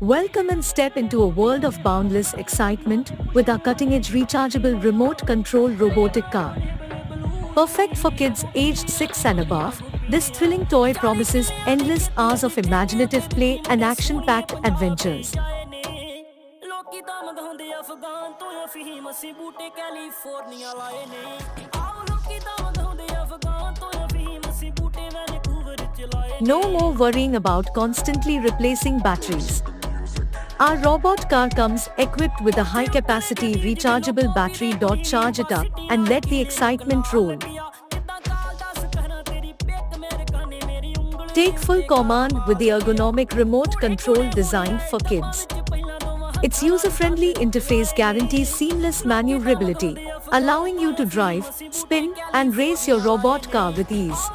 Welcome and step into a world of boundless excitement with our cutting-edge rechargeable remote-control robotic car. Perfect for kids aged 6 and above, this thrilling toy promises endless hours of imaginative play and action-packed adventures. No more worrying about constantly replacing batteries. Our robot car comes equipped with a high-capacity rechargeable battery. Charge it up and let the excitement roll. Take full command with the ergonomic remote control designed for kids. Its user-friendly interface guarantees seamless maneuverability, allowing you to drive, spin, and race your robot car with ease.